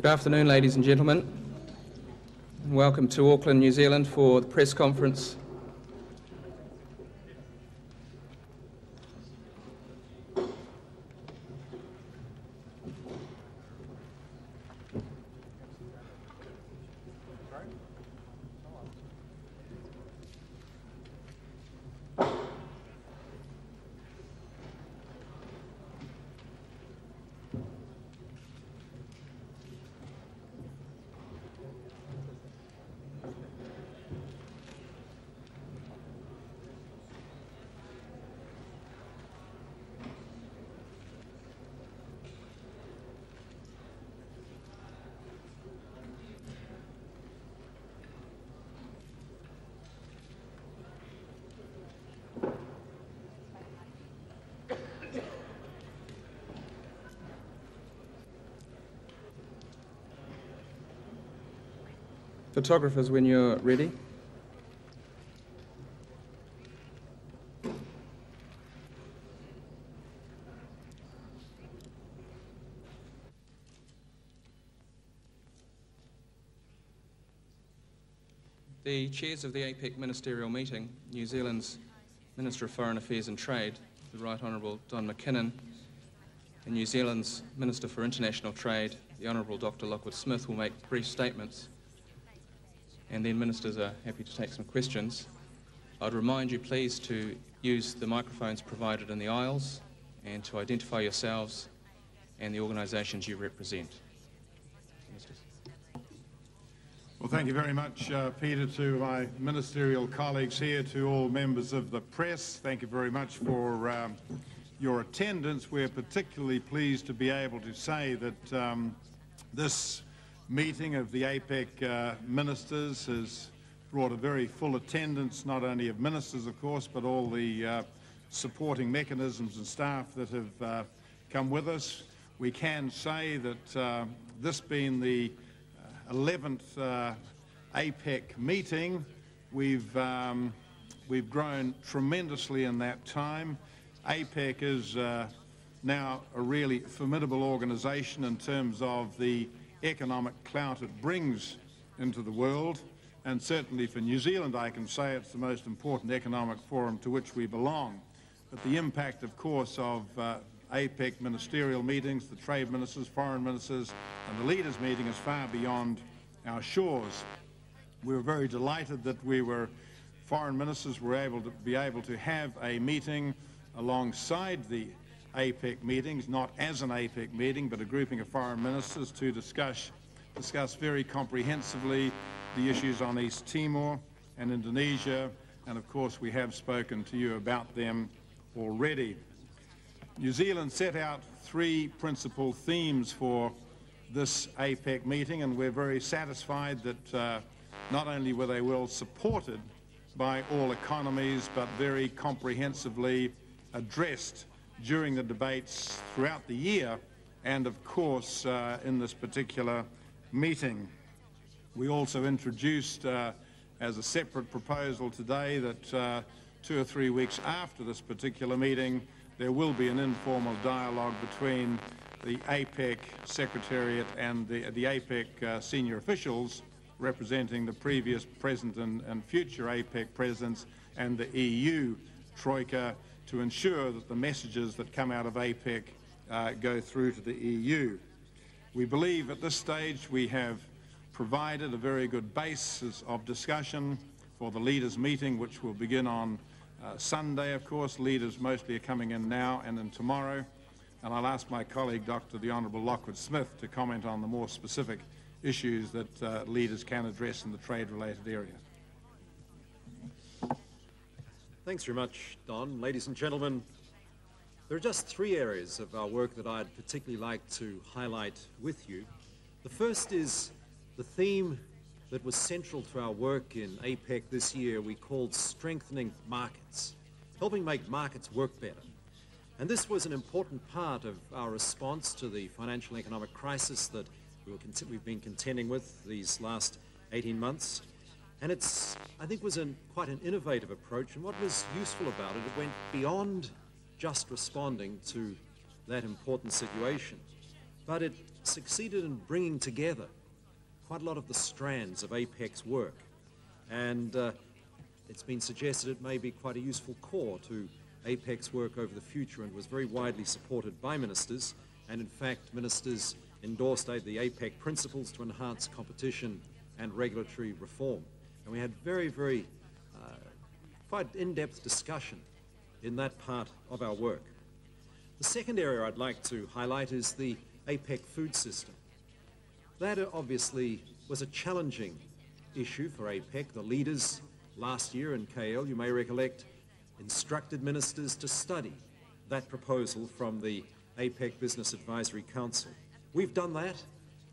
Good afternoon, ladies and gentlemen. Welcome to Auckland, New Zealand for the press conference. Photographers, when you're ready. The chairs of the APEC ministerial meeting, New Zealand's Minister of Foreign Affairs and Trade, the Right Honourable Don McKinnon, and New Zealand's Minister for International Trade, the Honourable Dr. Lockwood Smith, will make brief statements, and then ministers are happy to take some questions. I'd remind you please to use the microphones provided in the aisles and to identify yourselves and the organisations you represent. Ministers. Well, thank you very much, Peter, to my ministerial colleagues here, to all members of the press. Thank you very much for your attendance. We're particularly pleased to be able to say that this meeting of the APEC ministers has brought a very full attendance, not only of ministers, of course, but all the supporting mechanisms and staff that have come with us. We can say that this being the 11th APEC meeting, we've grown tremendously in that time. APEC is now a really formidable organisation in terms of the economic clout it brings into the world, and certainly for New Zealand I can say it's the most important economic forum to which we belong. But the impact, of course, of APEC ministerial meetings, the trade ministers, foreign ministers and the leaders meeting is far beyond our shores. We were very delighted that foreign ministers were able to have a meeting alongside the APEC meetings, not as an APEC meeting, but a grouping of foreign ministers to discuss very comprehensively the issues on East Timor and Indonesia, and of course we have spoken to you about them already. New Zealand set out three principal themes for this APEC meeting, and we're very satisfied that not only were they well supported by all economies, but very comprehensively addressed during the debates throughout the year and, of course, in this particular meeting. We also introduced as a separate proposal today that 2 or 3 weeks after this particular meeting there will be an informal dialogue between the APEC Secretariat and the APEC senior officials representing the previous, present and future APEC presidents and the EU Troika, to ensure that the messages that come out of APEC go through to the EU. We believe at this stage we have provided a very good basis of discussion for the leaders' meeting, which will begin on Sunday, of course. Leaders mostly are coming in now and then tomorrow. And I'll ask my colleague, the Honourable Lockwood Smith, to comment on the more specific issues that leaders can address in the trade-related area. Thanks very much, Don. Ladies and gentlemen, there are just three areas of our work that I'd particularly like to highlight with you. The first is the theme that was central to our work in APEC this year we called strengthening markets, helping make markets work better. And this was an important part of our response to the financial and economic crisis that we've been contending with these last 18 months. And I think, was quite an innovative approach. And what was useful about it, it went beyond just responding to that important situation. But it succeeded in bringing together quite a lot of the strands of APEC's work. And it's been suggested it may be quite a useful core to APEC's work over the future, and was very widely supported by ministers. And in fact, ministers endorsed the APEC principles to enhance competition and regulatory reform. And we had very, quite in-depth discussion in that part of our work. The second area I'd like to highlight is the APEC food system. That obviously was a challenging issue for APEC. The leaders last year in KL, you may recollect, instructed ministers to study that proposal from the APEC Business Advisory Council. We've done that.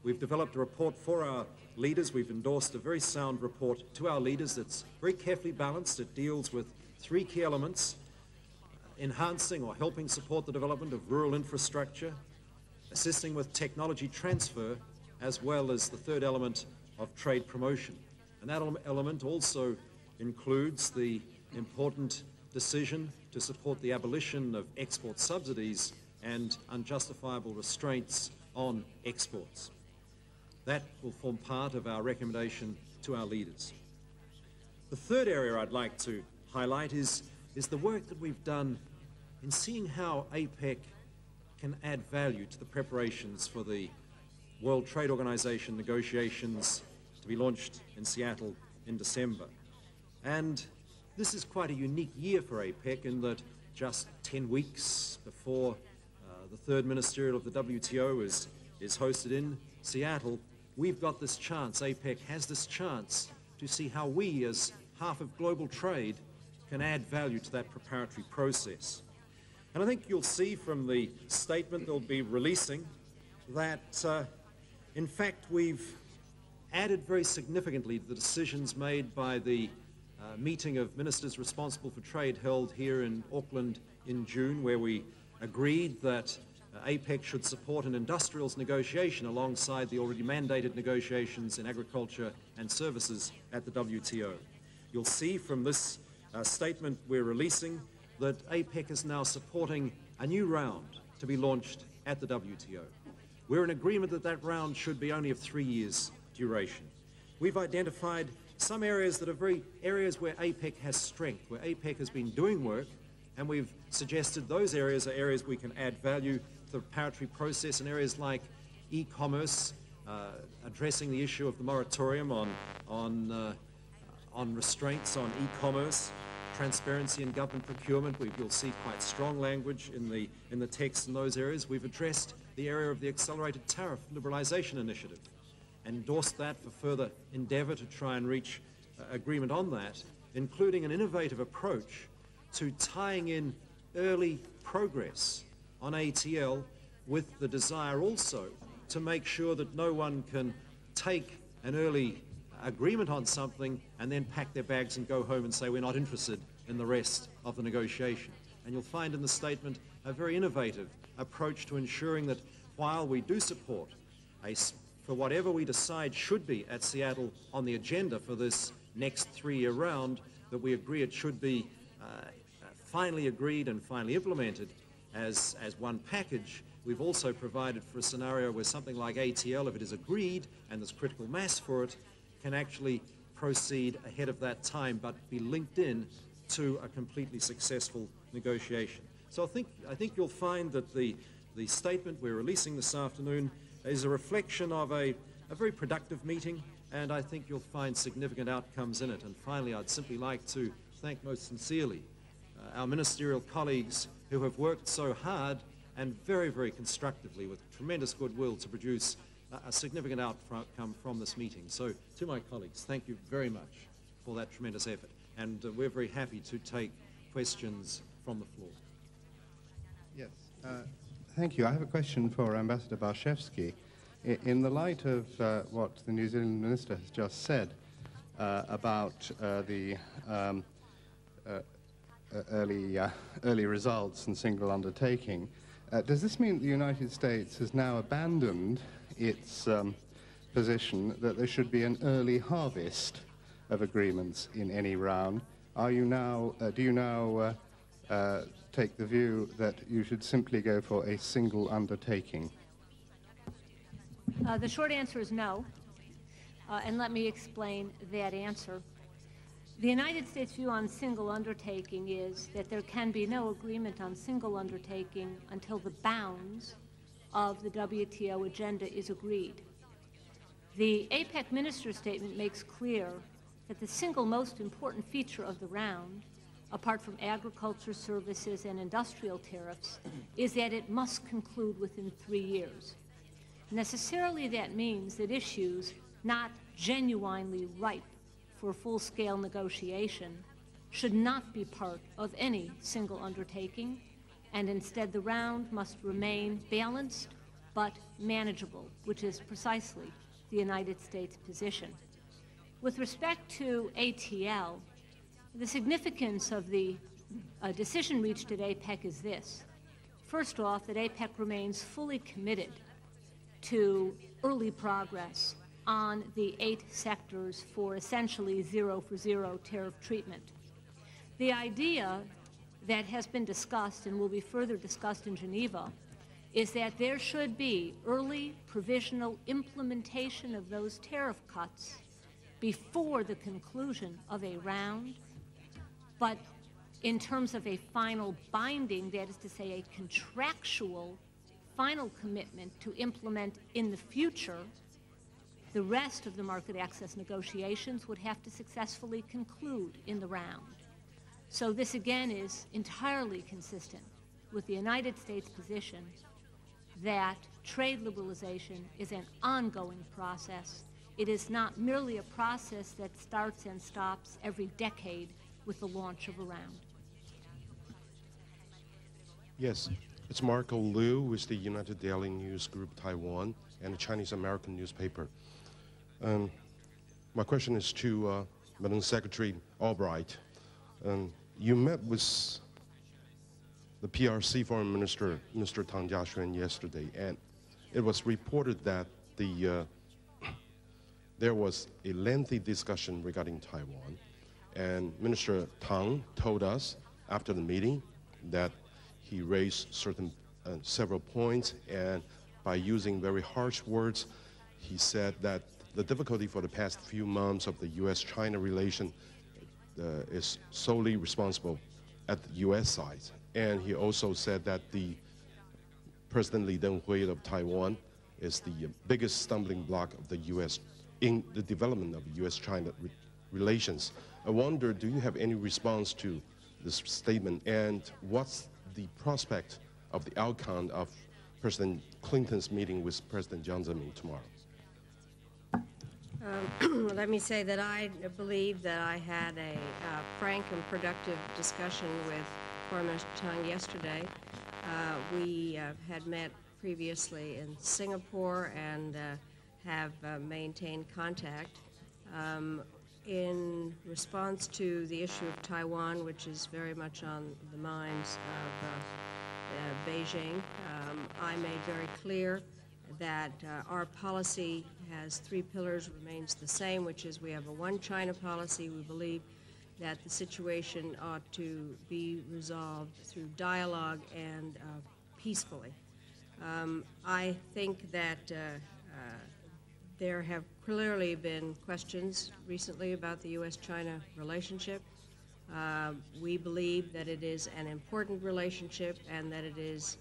We've developed a report for our leaders. We've endorsed a very sound report to our leaders that's very carefully balanced. It deals with three key elements: enhancing or helping support the development of rural infrastructure, assisting with technology transfer, as well as the third element of trade promotion. And that element also includes the important decision to support the abolition of export subsidies and unjustifiable restraints on exports. That will form part of our recommendation to our leaders. The third area I'd like to highlight is the work that we've done in seeing how APEC can add value to the preparations for the World Trade Organization negotiations to be launched in Seattle in December. And this is quite a unique year for APEC in that just 10 weeks before the third ministerial of the WTO is hosted in Seattle, we've got this chance, APEC has this chance to see how we, as half of global trade, can add value to that preparatory process. And I think you'll see from the statement they'll be releasing that, in fact, we've added very significantly to the decisions made by the meeting of ministers responsible for trade held here in Auckland in June, where we agreed that APEC should support an industrials negotiation alongside the already mandated negotiations in agriculture and services at the WTO. You'll see from this statement we're releasing that APEC is now supporting a new round to be launched at the WTO. We're in agreement that that round should be only of 3 years duration. We've identified some areas that are areas where APEC has strength, where APEC has been doing work, and we've suggested those areas are areas we can add value to the preparatory process, in areas like e-commerce, addressing the issue of the moratorium on restraints on e-commerce, transparency in government procurement. You'll see quite strong language in the text in those areas. We've addressed the area of the accelerated tariff liberalization initiative, endorsed that for further endeavor to try and reach agreement on that, including an innovative approach to tying in early progress on ATL with the desire also to make sure that no one can take an early agreement on something and then pack their bags and go home and say we're not interested in the rest of the negotiation. And you'll find in the statement a very innovative approach to ensuring that while we do support for whatever we decide should be at Seattle on the agenda for this next 3-year round, that we agree it should be finally agreed and finally implemented as one package. We've also provided for a scenario where something like ATL, if it is agreed and there's critical mass for it, can actually proceed ahead of that time but be linked in to a completely successful negotiation. So I think you'll find that the statement we're releasing this afternoon is a reflection of a very productive meeting, and I think you'll find significant outcomes in it. And finally, I'd simply like to thank most sincerely our ministerial colleagues who have worked so hard and very constructively with tremendous goodwill to produce a significant outcome from this meeting. So to my colleagues, thank you very much for that tremendous effort. And we're very happy to take questions from the floor. Yes, thank you. I have a question for Ambassador Barshevsky. In the light of what the New Zealand Minister has just said about the early results and single undertaking, does this mean that the United States has now abandoned its position that there should be an early harvest of agreements in any round? Are you now, do you now take the view that you should simply go for a single undertaking? The short answer is no, and let me explain that answer. The United States' view on single undertaking is that there can be no agreement on single undertaking until the bounds of the WTO agenda is agreed. The APEC minister statement makes clear that the single most important feature of the round, apart from agriculture, services, and industrial tariffs, is that it must conclude within 3 years. Necessarily, that means that issues not genuinely ripe for full-scale negotiation should not be part of any single undertaking, and instead the round must remain balanced but manageable, which is precisely the United States position. With respect to ATL, the significance of the decision reached at APEC is this. First off, that APEC remains fully committed to early progress on the 8 sectors for essentially zero-for-zero tariff treatment. The idea that has been discussed and will be further discussed in Geneva is that there should be early provisional implementation of those tariff cuts before the conclusion of a round, but in terms of a final binding, that is to say a contractual final commitment to implement in the future, the rest of the market access negotiations would have to successfully conclude in the round. So this again is entirely consistent with the United States position that trade liberalization is an ongoing process. It is not merely a process that starts and stops every decade with the launch of a round. Yes, it's Marco Liu with the United Daily News Group Taiwan and a Chinese American newspaper. My question is to Madam Secretary Albright. You met with the PRC Foreign Minister, Mr. Tang Jiaxuan, yesterday, and it was reported that there was a lengthy discussion regarding Taiwan, and Minister Tang told us after the meeting that he raised several points, and by using very harsh words, he said that the difficulty for the past few months of the U.S.-China relation is solely responsible at the U.S. side. And he also said that the President Li Denghui of Taiwan is the biggest stumbling block of the U.S. in the development of U.S.-China relations. I wonder, do you have any response to this statement, and what's the prospect of the outcome of President Clinton's meeting with President Jiang Zemin tomorrow? Let me say that I believe that I had a frank and productive discussion with Foreign Minister Tang yesterday. We had met previously in Singapore and have maintained contact. In response to the issue of Taiwan, which is very much on the minds of Beijing, I made very clear that our policy has 3 pillars, remains the same, which is we have a one China policy. We believe that the situation ought to be resolved through dialogue and peacefully. I think that there have clearly been questions recently about the U.S.-China relationship. We believe that it is an important relationship and that it is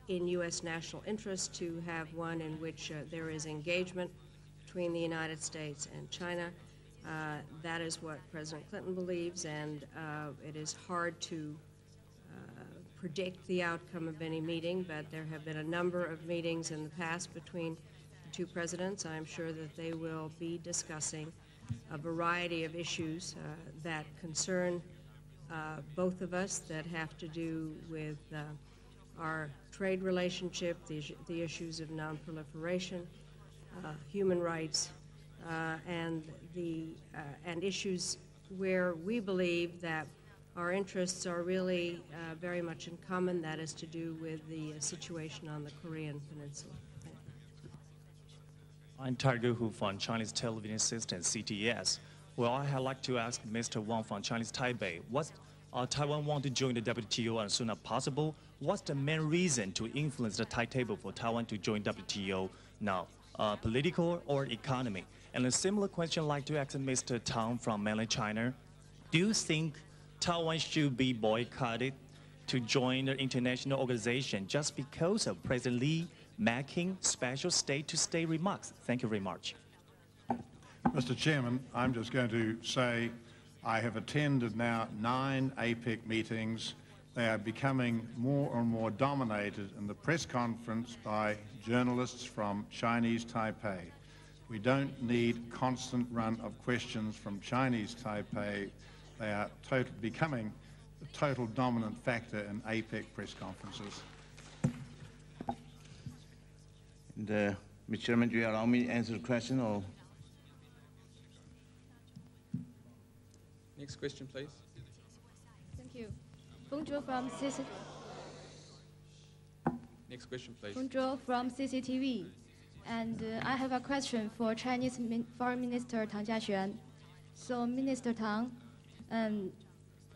in U.S. national interest to have one in which there is engagement between the United States and China. That is what President Clinton believes, and it is hard to predict the outcome of any meeting, but there have been a number of meetings in the past between the 2 presidents. I'm sure that they will be discussing a variety of issues that concern both of us, that have to do with our trade relationship, the issues of non-proliferation, human rights, and issues where we believe that our interests are really very much in common. That is to do with the situation on the Korean Peninsula. I'm Tiger Hu from Chinese television system, CTS. Well, I'd like to ask Mr. Wang from Chinese Taipei, Taiwan want to join the WTO as soon as possible. What's the main reason to influence the timetable for Taiwan to join WTO now? Political or economy? And a similar question I'd like to ask Mr. Tang from mainland China. Do you think Taiwan should be boycotted to join the international organization just because of President Lee making special state-to-state remarks? Thank you very much. Mr. Chairman, I'm just going to say I have attended now 9 APEC meetings. They are becoming more and more dominated in the press conference by journalists from Chinese Taipei. We don't need constant run of questions from Chinese Taipei. They are becoming the total dominant factor in APEC press conferences. And, Mr. Chairman, do you allow me to answer the question? Or? Next question, please. Thank you. Feng Zhuo from CCTV. Next question, please. Feng Zhuo from CCTV. And I have a question for Chinese Foreign Minister Tang Jiaxuan. So, Minister Tang,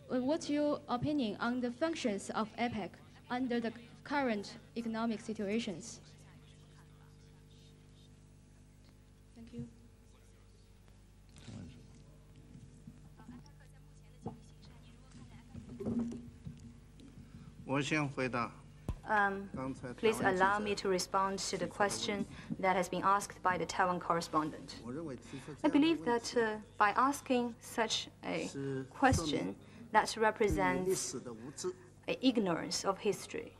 what's your opinion on the functions of APEC under the current economic situations? Thank you. 我先回答。 Please allow me to respond to the question that has been asked by the Taiwan correspondent. I believe that by asking such a question, that represents ignorance of history.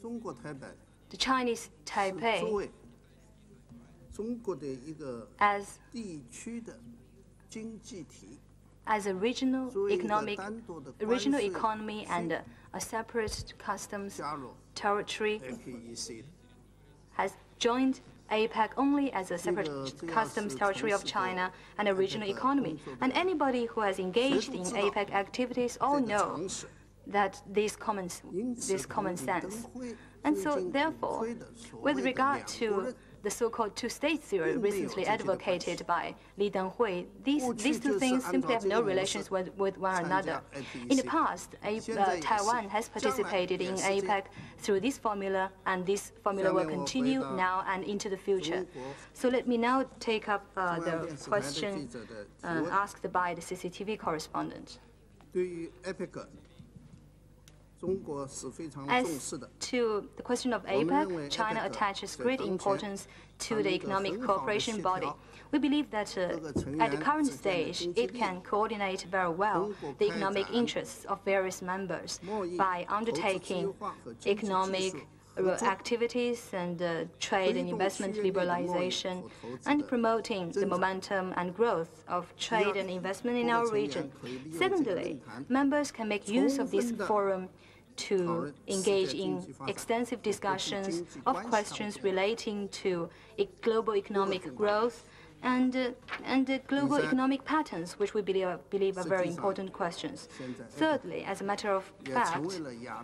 The Chinese Taipei, as a regional economy and a separate customs territory, has joined APEC only as a separate customs territory of China and a regional economy. And anybody who has engaged in APEC activities all know that this common sense. And so, therefore, with regard to the so-called two-state theory recently advocated by Li Denghui, these two things simply have no relations with one another. In the past, Taiwan has participated in APEC through this formula, and this formula will continue now and into the future. So let me now take up the question asked by the CCTV correspondent. As to the question of APEC, China attaches great importance to the economic cooperation body. We believe that at the current stage, it can coordinate very well the economic interests of various members by undertaking economic activities and trade and investment liberalization, and promoting the momentum and growth of trade and investment in our region. Secondly, members can make use of this forum to engage in extensive discussions of questions relating to global economic growth and global economic patterns, which we believe are very important questions. Thirdly, as a matter of fact,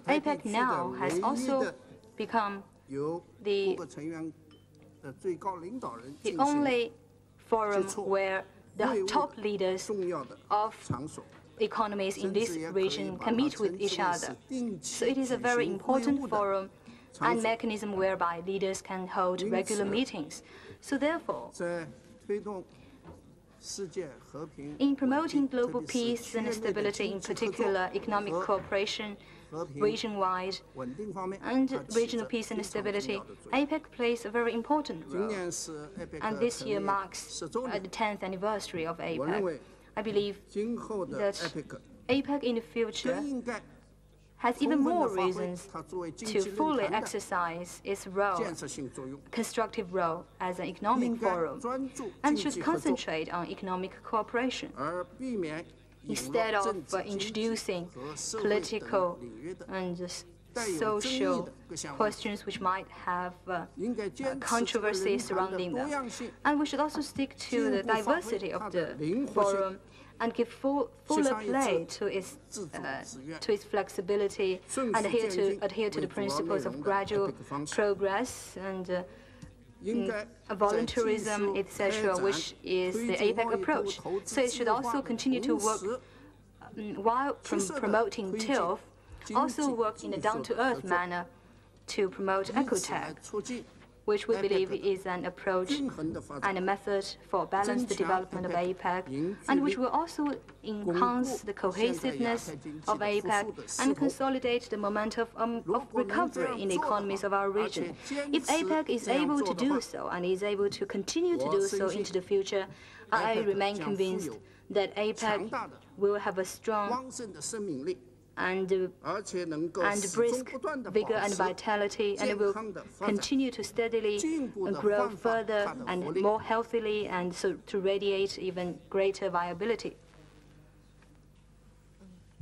APEC now has also become the only forum where the top leaders of economies in this region can meet with each other. So it is a very important forum and mechanism whereby leaders can hold regular meetings. So therefore, in promoting global peace and stability, in particular economic cooperation, region-wide, and regional peace and stability, APEC plays a very important role. And this year marks the 10th anniversary of APEC. I believe that APEC in the future has even more reasons to fully exercise its role, constructive role as an economic forum, and should concentrate on economic cooperation instead of introducing political and social questions which might have controversy surrounding them. And we should also stick to the diversity of the forum and give fuller play to its flexibility and adhere to the principles of gradual progress and voluntarism, etc., which is the APEC approach. So it should also continue to work while promoting TILF, also work in a down-to-earth manner to promote ecotech, which we believe is an approach and a method for balanced development of APEC, and which will also enhance the cohesiveness of APEC and consolidate the momentum of recovery in the economies of our region. If APEC is able to do so and is able to continue to do so into the future, I remain convinced that APEC will have a strong and brisk vigor and vitality, and it will continue to steadily grow further and more healthily, and so to radiate even greater viability.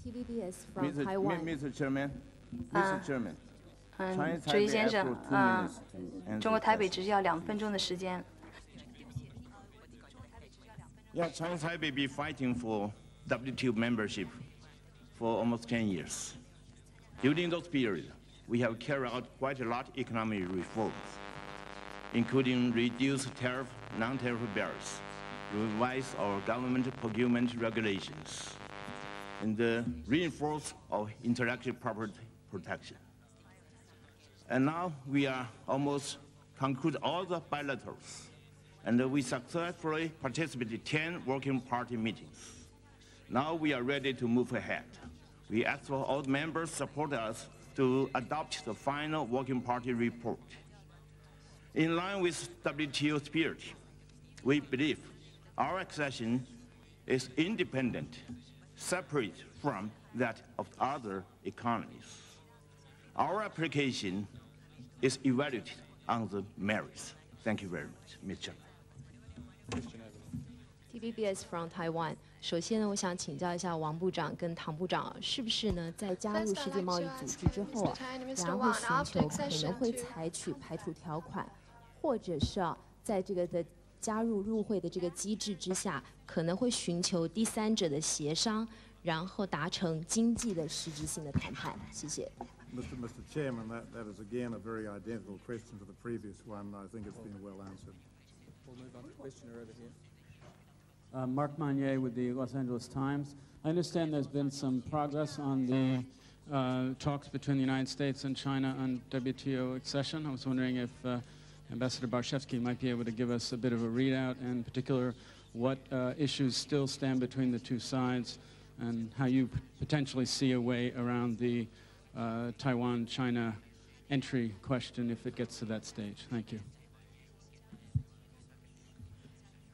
TVBS from Taiwan. Mr. Chairman, Mr. Chairman. 主席先生，中国台北只需要2分钟的时间。 Yeah, China Taipei be fighting for WTO membership for almost 10 years. During those periods, we have carried out quite a lot of economic reforms, including reduced tariff, non-tariff barriers, revise our government procurement regulations, and reinforce our intellectual property protection. And now we are almost conclude all the bilaterals, and we successfully participated in 10 working party meetings. Now we are ready to move ahead. We ask for all members support us to adopt the final working party report. In line with WTO spirit, we believe our accession is independent, separate from that of other economies. Our application is evaluated on the merits. Thank you very much, Mr. Chairman. TVBS from Taiwan. 首先呢，我想请教一下王部长跟唐部长，是不是呢，在加入世界贸易组织之后啊，然后会寻求可能会采取排除条款，或者是在这个的加入入会的这个机制之下，可能会寻求第三者的协商，然后达成经济的实质性的谈判。谢谢。Mr. Chairman, that is again a very identical question to the previous one. I think it's been well answered. We'll move on to the questioner over here. Mark Monnier with the Los Angeles Times. I understand there's been some progress on the talks between the United States and China on WTO accession. I was wondering if Ambassador Barshevsky might be able to give us a bit of a readout, and in particular what issues still stand between the two sides and how you potentially see a way around the Taiwan-China entry question if it gets to that stage. Thank you.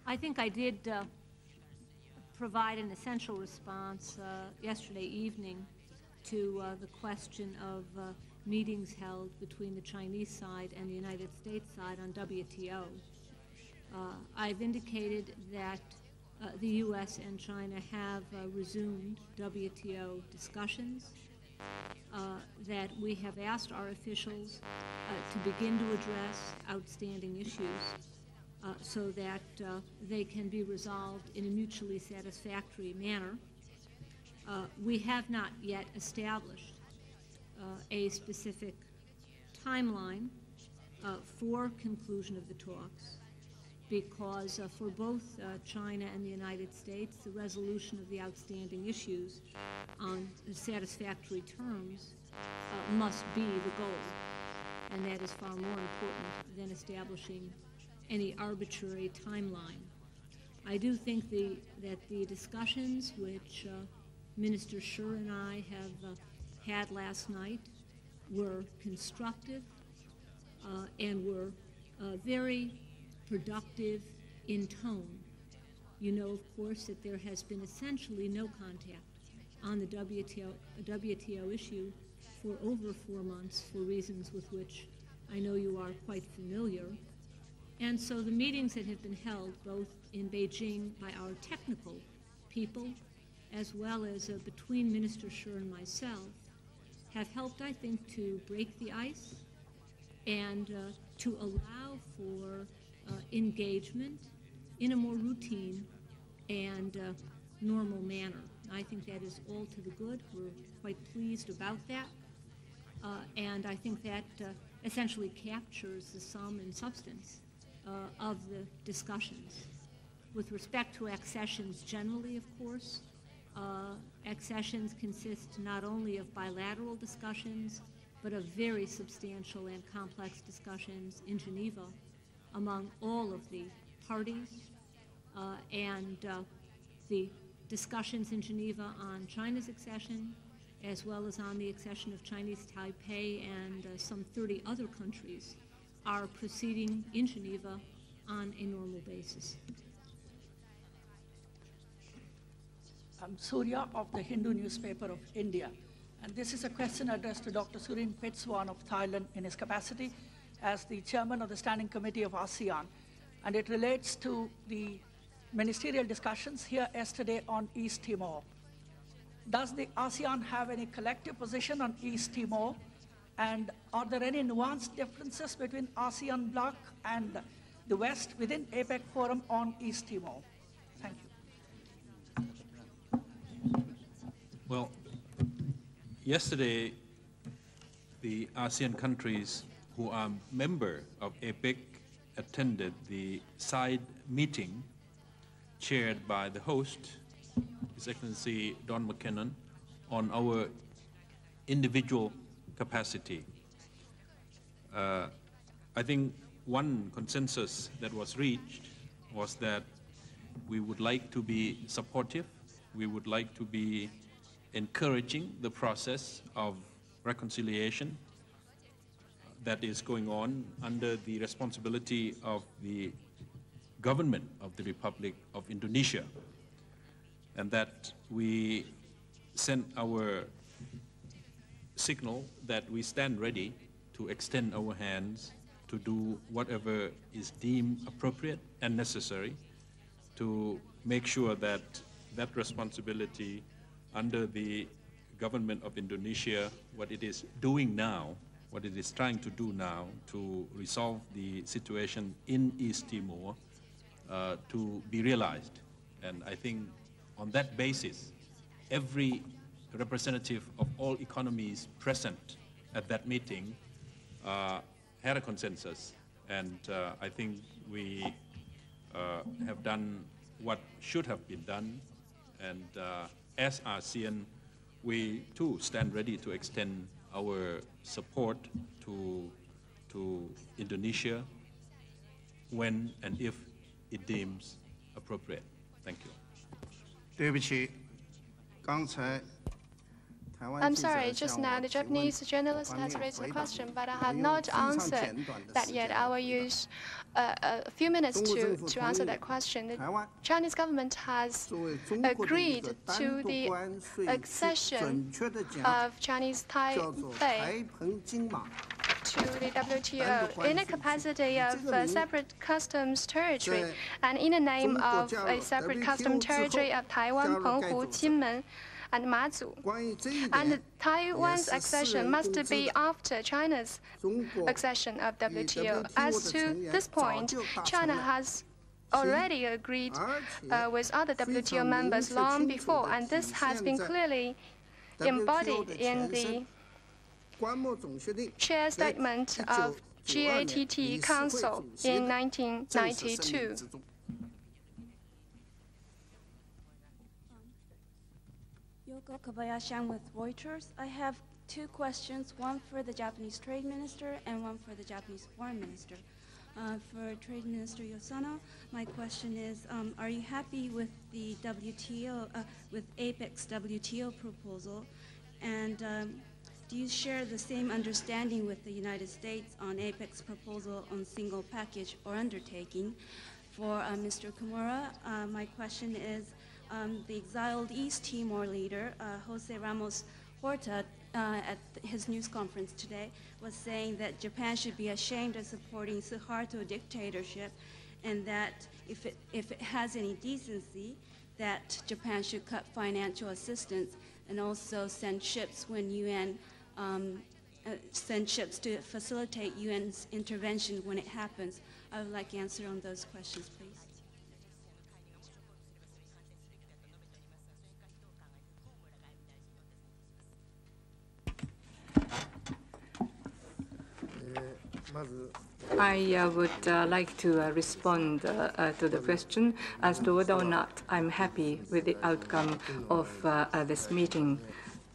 I think I did provide an essential response yesterday evening to the question of meetings held between the Chinese side and the United States side on WTO. I've indicated that the U.S. and China have resumed WTO discussions, that we have asked our officials to begin to address outstanding issues so that they can be resolved in a mutually satisfactory manner. We have not yet established a specific timeline for conclusion of the talks, because for both China and the United States, the resolution of the outstanding issues on satisfactory terms must be the goal, and that is far more important than establishing any arbitrary timeline. I do think that the discussions which Minister Scher and I have had last night were constructive and were very productive in tone. You know, of course, that there has been essentially no contact on the WTO issue for over 4 months, for reasons with which I know you are quite familiar. And so the meetings that have been held, both in Beijing by our technical people, as well as between Minister Scher and myself, have helped, I think, to break the ice and to allow for engagement in a more routine and normal manner. I think that is all to the good. We're quite pleased about that. And I think that essentially captures the sum and substance of the discussions. With respect to accessions generally, of course, Accessions consist not only of bilateral discussions, but of very substantial and complex discussions in Geneva among all of the parties, and the discussions in Geneva on China's accession, as well as on the accession of Chinese Taipei and some 30 other countries, are proceeding in Geneva on a normal basis. I'm Surya of the Hindu newspaper of India. And this is a question addressed to Dr. Surin Pitsuwan of Thailand in his capacity as the chairman of the Standing Committee of ASEAN. And it relates to the ministerial discussions here yesterday on East Timor. Does the ASEAN have any collective position on East Timor? And are there any nuanced differences between ASEAN bloc and the West within APEC Forum on East Timor? Thank you. Well, yesterday, the ASEAN countries who are member of APEC attended the side meeting chaired by the host, His Excellency Don McKinnon, on our individual capacity. I think one consensus that was reached was that we would like to be supportive, we would like to be encouraging the process of reconciliation that is going on under the responsibility of the government of the Republic of Indonesia, and that we sent our signal that we stand ready to extend our hands to do whatever is deemed appropriate and necessary to make sure that that responsibility under the government of Indonesia, what it is doing now, what it is trying to do now to resolve the situation in East Timor to be realized. And I think on that basis, every representative of all economies present at that meeting had a consensus. And I think we have done what should have been done. And as ASEAN, we too stand ready to extend our support to Indonesia when and if it deems appropriate. Thank you. I'm sorry, just now the Japanese journalist has raised a question, but I have not answered that yet. I will use a few minutes to answer that question. The Chinese government has agreed to the accession of Chinese Taipei to the WTO in a capacity of a separate customs territory and in the name of a separate customs territory of Taiwan, Penghu, Kinmen, and Mazu. And Taiwan's accession must be after China's accession of WTO. As to this point, China has already agreed with other WTO members long before, and this has been clearly embodied in the chair statement of GATT Council in 1992. Yoko Kobayashi, I'm with Reuters. I have two questions, one for the Japanese Trade Minister and one for the Japanese Foreign Minister. For Trade Minister Yosano, my question is, are you happy with the WTO, with APEC's WTO proposal? And do you share the same understanding with the United States on APEC's proposal on single package or undertaking? For Mr. Kimura, my question is, the exiled East Timor leader, Jose Ramos Horta, at his news conference today, was saying that Japan should be ashamed of supporting Suharto dictatorship, and that if it has any decency, that Japan should cut financial assistance and also send ships when UN send ships to facilitate UN's intervention when it happens. I would like answer on those questions, please. I would like to respond to the question as to whether or not I'm happy with the outcome of this meeting.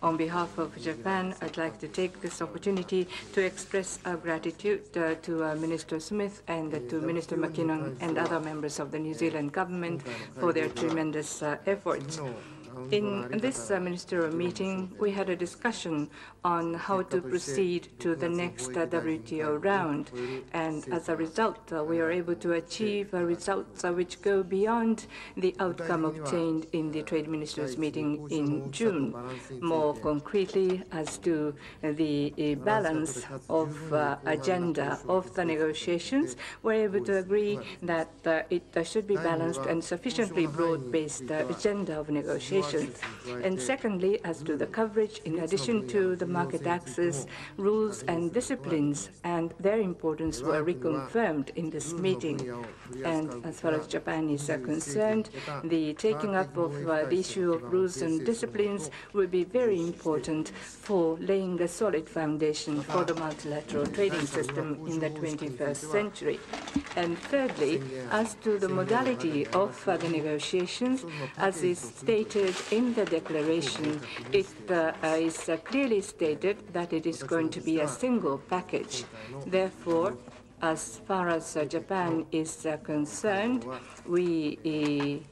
On behalf of Japan, I'd like to take this opportunity to express our gratitude to Minister Smith and to Minister McKinnon and other members of the New Zealand government for their tremendous efforts. In this ministerial meeting, we had a discussion on how to proceed to the next WTO round. And as a result, we are able to achieve results which go beyond the outcome obtained in the trade ministers meeting in June. More concretely, as to the balance of agenda of the negotiations, we're able to agree that it should be balanced and sufficiently broad-based agenda of negotiations. And secondly, as to the coverage, in addition to the market access, rules and disciplines and their importance were reconfirmed in this meeting. And as far as Japan is concerned, the taking up of the issue of rules and disciplines will be very important for laying a solid foundation for the multilateral trading system in the 21st century. And thirdly, as to the modality of the negotiations, as is stated in the declaration, it is clearly stated that it is going to be a single package. Therefore, as far as Japan is concerned, we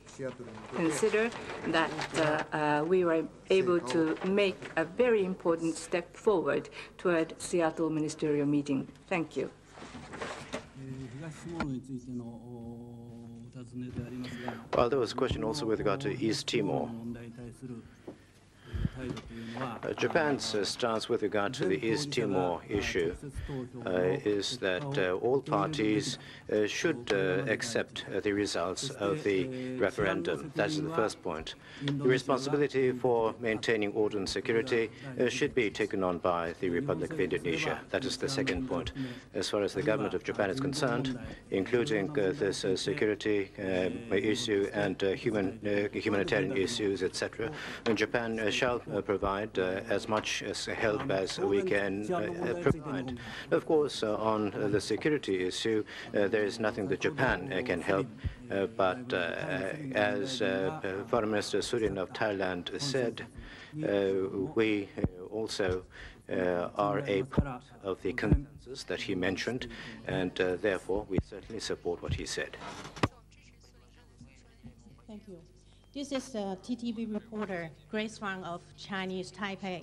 consider that we were able to make a very important step forward toward Seattle ministerial meeting. Thank you. Well, there was a question also with regard to East Timor. Japan's stance with regard to the East Timor issue is that all parties should accept the results of the referendum. That is the first point. The responsibility for maintaining order and security should be taken on by the Republic of Indonesia. That is the second point. As far as the government of Japan is concerned, including this security issue and humanitarian issues, etc., Japan shall provide as much as help as we can provide. Of course, on the security issue, there is nothing that Japan can help. But as Foreign Minister Surin of Thailand said, we also are a part of the consensus that he mentioned, and therefore we certainly support what he said. Thank you. This is TTV reporter Grace Wang of Chinese Taipei.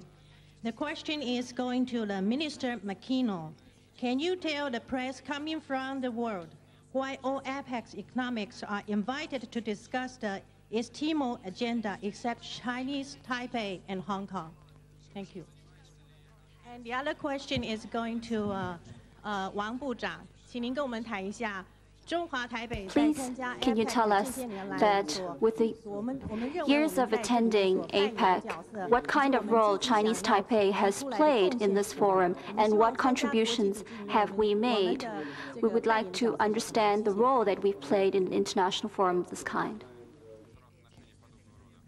The question is going to the Minister McKinnon. Can you tell the press coming from the world why all APEC economics are invited to discuss the East Timor agenda except Chinese Taipei and Hong Kong? Thank you. And the other question is going to Wang 部长，请您跟我们谈一下。 Please, can you tell us that with the years of attending APEC, what kind of role Chinese Taipei has played in this forum and what contributions have we made? We would like to understand the role that we've played in an international forum of this kind.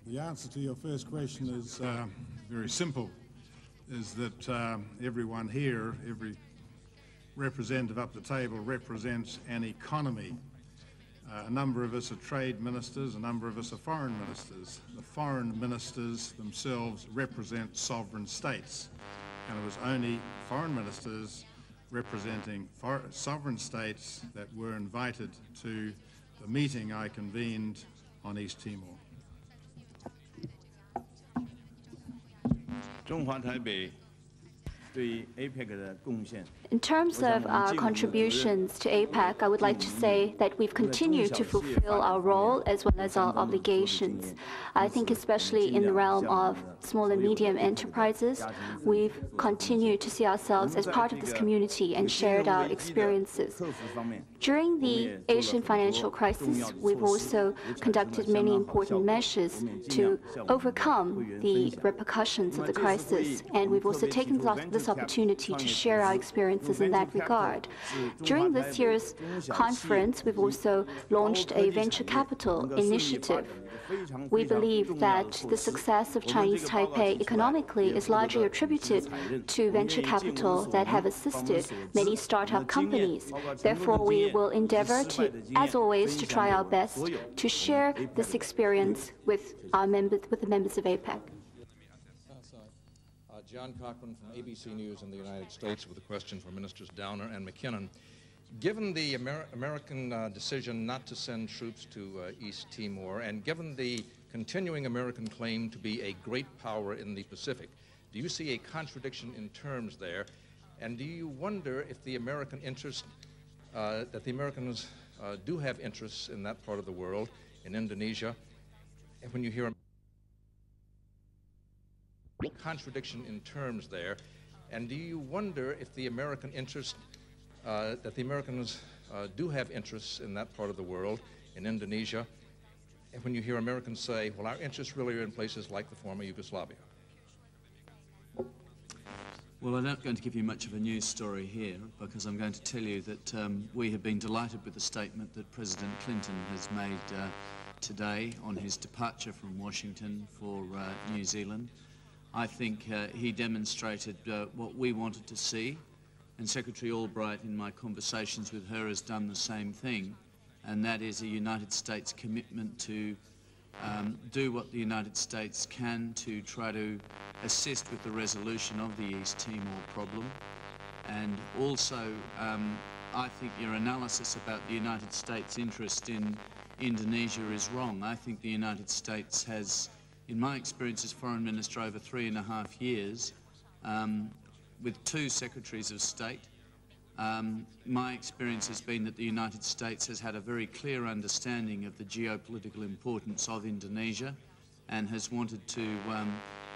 The answer to your first question is very simple, is that everyone here, every representative up the table represents an economy. A number of us are trade ministers, a number of us are foreign ministers. The foreign ministers themselves represent sovereign states, and it was only foreign ministers representing sovereign states that were invited to the meeting I convened on East Timor. In terms of our contributions to APEC, I would like to say that we've continued to fulfill our role as well as our obligations. I think especially in the realm of small and medium enterprises, we've continued to see ourselves as part of this community and shared our experiences. During the Asian financial crisis, we've also conducted many important measures to overcome the repercussions of the crisis, and we've also taken this this opportunity to share our experiences in that regard. During this year's conference, we've also launched a venture capital initiative. We believe that the success of Chinese Taipei economically is largely attributed to venture capital that have assisted many startup companies. Therefore, we will endeavor to, as always, to try our best to share this experience with our members, with the members of APEC. John Cochran from ABC News in the United States with a question for Ministers Downer and McKinnon. Given the American decision not to send troops to East Timor, and given the continuing American claim to be a great power in the Pacific, do you see a contradiction in terms there? And do you wonder if the American interest, that the Americans do have interests in that part of the world, in Indonesia, and when you hear contradiction in terms there, and do you wonder if the American interest, that the Americans do have interests in that part of the world, in Indonesia, and when you hear Americans say, well, our interests really are in places like the former Yugoslavia? Well, I'm not going to give you much of a news story here, because I'm going to tell you that we have been delighted with the statement that President Clinton has made today on his departure from Washington for New Zealand. I think he demonstrated what we wanted to see, and Secretary Albright, in my conversations with her, has done the same thing, and that is a United States commitment to do what the United States can to try to assist with the resolution of the East Timor problem. And also, I think your analysis about the United States' interest in Indonesia is wrong. I think the United States has, in my experience as Foreign Minister over 3.5 years, with 2 Secretaries of State, my experience has been that the United States has had a very clear understanding of the geopolitical importance of Indonesia and has wanted to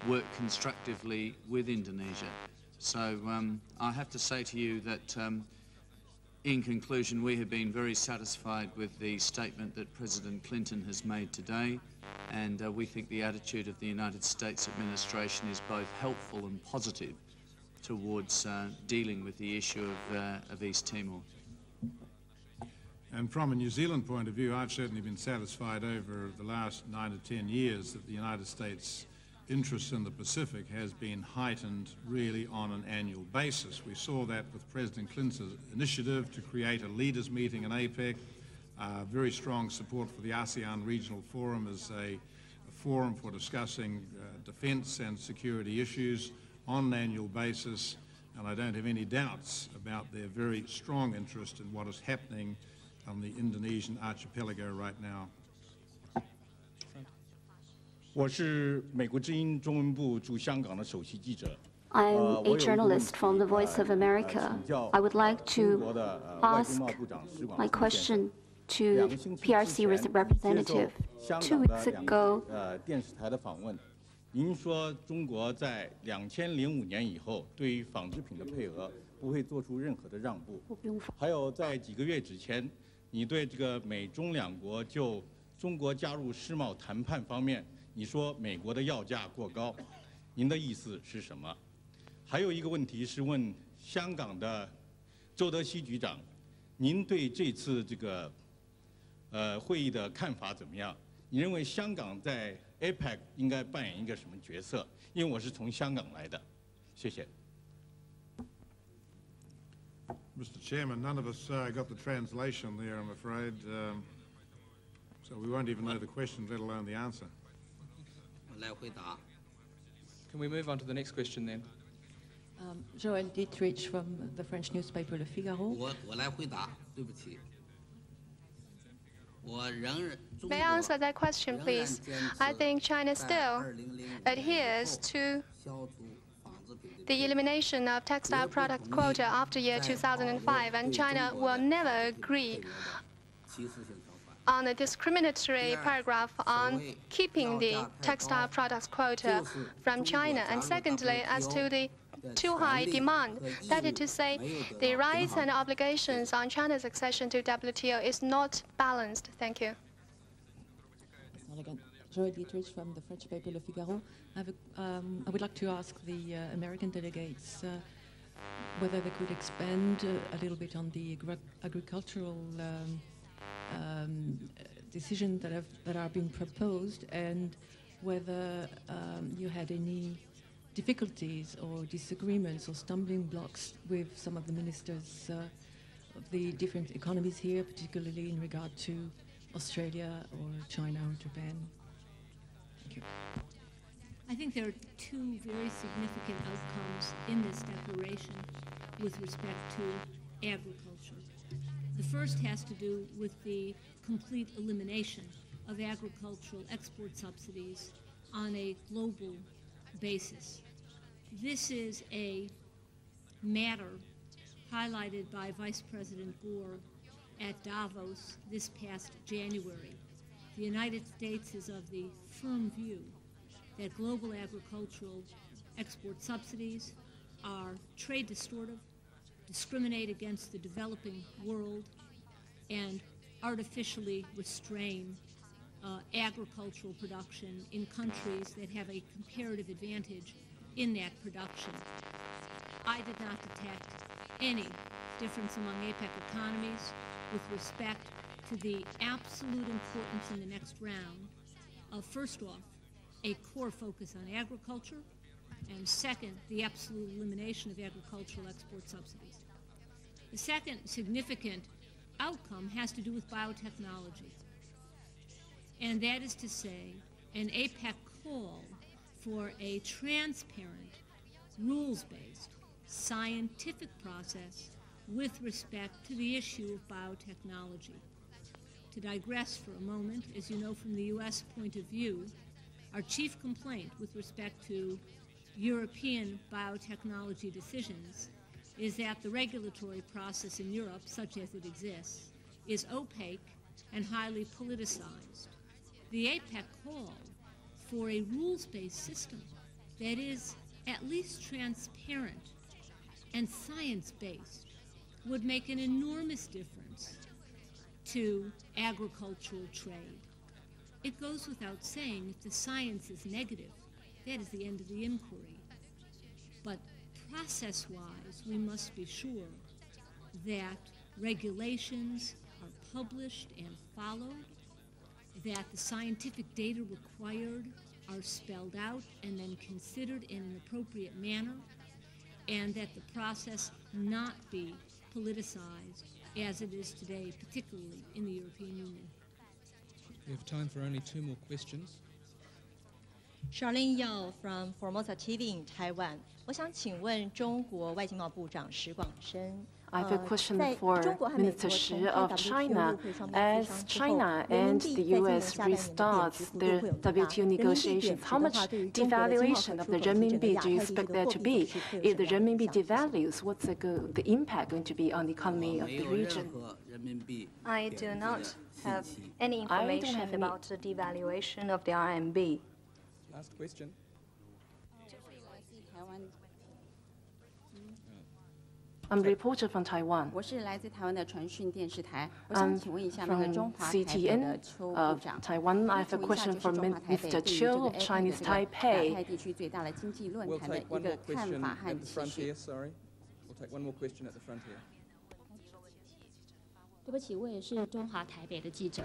work constructively with Indonesia. So I have to say to you that, in conclusion, we have been very satisfied with the statement that President Clinton has made today, and we think the attitude of the United States administration is both helpful and positive towards dealing with the issue of East Timor. And from a New Zealand point of view, I've certainly been satisfied over the last 9 to 10 years that the United States' interest in the Pacific has been heightened really on an annual basis. We saw that with President Clinton's initiative to create a leaders meeting in APEC, very strong support for the ASEAN Regional Forum as a forum for discussing defense and security issues on an annual basis, and I don't have any doubts about their very strong interest in what is happening on the Indonesian archipelago right now. I'm a journalist from the Voice of America. I would like to ask my question to PRC representative. 2 weeks ago, 您说中国在2005年以后对于纺织品的配额不会做出任何的让步，还有在几个月之前，你对这个美中两国就中国加入世贸谈判方面，你说美国的要价过高，您的意思是什么？还有一个问题是问香港的周德熙局长，您对这次这个会议的看法怎么样？你认为香港在 APEC 应该扮演一个什么角色？因为我是从香港来的，谢谢。Mr. Chairman, none of us got the translation there, I'm afraid, so we won't even know the question, let alone the answer. Can we move on to the next question then? Joël Dietrich from the French newspaper Le Figaro. May I answer that question, please? I think China still adheres to the elimination of textile product quota after year 2005, and China will never agree on a discriminatory paragraph on keeping the textile products quota from China. And secondly, as to the too high demand, that is to say, the rights and obligations on China's accession to WTO is not balanced. Thank you. Joël Dietrich from the French paper Le Figaro. I would like to ask the American delegates, whether they could expand a little bit on the agricultural decisions that are being proposed, and whether you had any difficulties or disagreements or stumbling blocks with some of the ministers of the different economies here, particularly in regard to Australia or China or Japan. Thank you. I think there are two very significant outcomes in this declaration with respect to agriculture. The first has to do with the complete elimination of agricultural export subsidies on a global basis. This is a matter highlighted by Vice President Gore at Davos this past January. The United States is of the firm view that global agricultural export subsidies are trade distortive, discriminate against the developing world, and artificially restrain agricultural production in countries that have a comparative advantage in that production. I did not detect any difference among APEC economies with respect to the absolute importance in the next round of, first off, a core focus on agriculture, and second, the absolute elimination of agricultural export subsidies. The second significant outcome has to do with biotechnology, and that is to say, an APEC call for a transparent, rules-based, scientific process with respect to the issue of biotechnology. To digress for a moment, as you know from the U.S. point of view, our chief complaint with respect to European biotechnology decisions is that the regulatory process in Europe, such as it exists, is opaque and highly politicized. The APEC call for a rules-based system that is at least transparent and science-based would make an enormous difference to agricultural trade. It goes without saying, if the science is negative, that is the end of the inquiry. But process-wise, we must be sure that regulations are published and followed, that the scientific data required are spelled out and then considered in an appropriate manner, and that the process not be politicized as it is today, particularly in the European Union. We have time for only two more questions. Charlene Yao from Formosa TV in Taiwan. 我想请问中国外经贸部长石广深。 I have a question for Minister Shi of China. As China and the U.S. restarts their WTO negotiations, how much devaluation of the renminbi do you expect there to be? If the renminbi devalues, what's the impact going to be on the economy of the region? I do not have any information about the devaluation of the RMB. Last question. I'm a reporter from Taiwan. 我是来自台湾的传讯电视台。我 I'm 想请问一下那个 from 中华台北的 CTN 邱部 of 长。 Taiwan. I have a question for Mr. Chiu of Chinese 亚 Taipei. 太地区最大的经济论 We'll 坛的 take 一 one 个 more 看 question 法和 at the 期 front 许 here, sorry. We'll take one more question at the front here. 对不起，我也是中华台北的记者。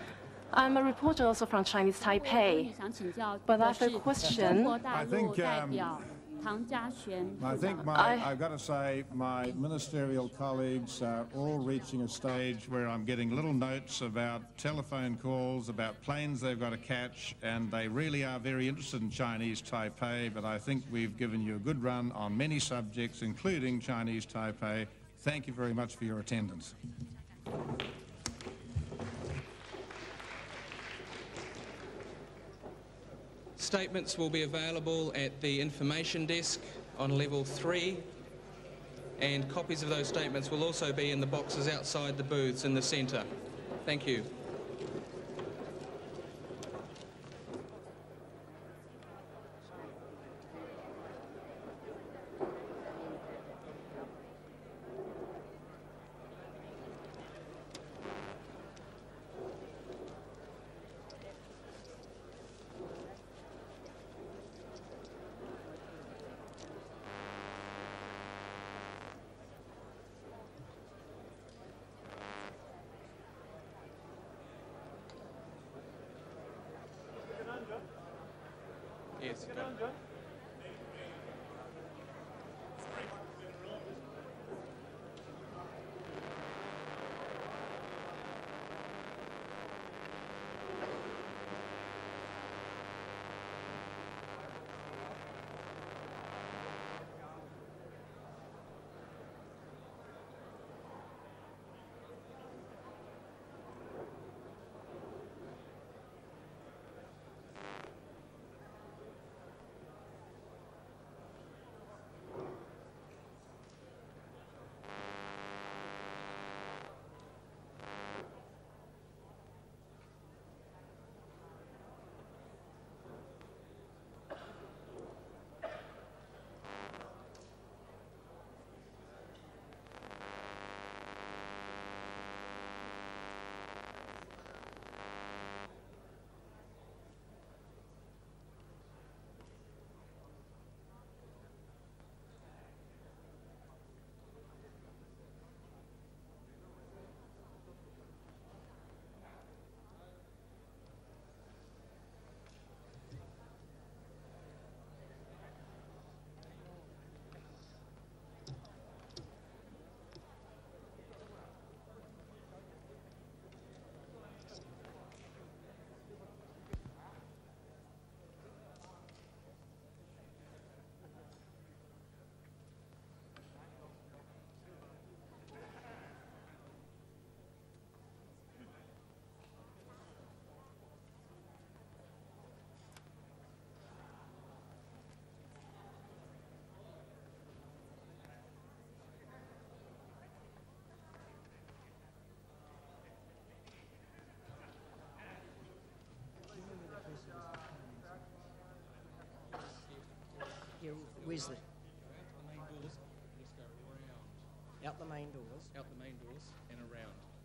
I'm a reporter also from Chinese Taipei. 想请教 But I 的 have 是 a 中 question. 国大陆代表唐家璇 I 部 think 长。 I've got to say my ministerial colleagues are all reaching a stage where I'm getting little notes about telephone calls, about planes they've got to catch, and they really are very interested in Chinese Taipei, but I think we've given you a good run on many subjects, including Chinese Taipei. Thank you very much for your attendance. Statements will be available at the information desk on level 3, and copies of those statements will also be in the boxes outside the booths in the centre. Thank you. Where's the? Out the main doors. Out the main doors. Out the main doors and around.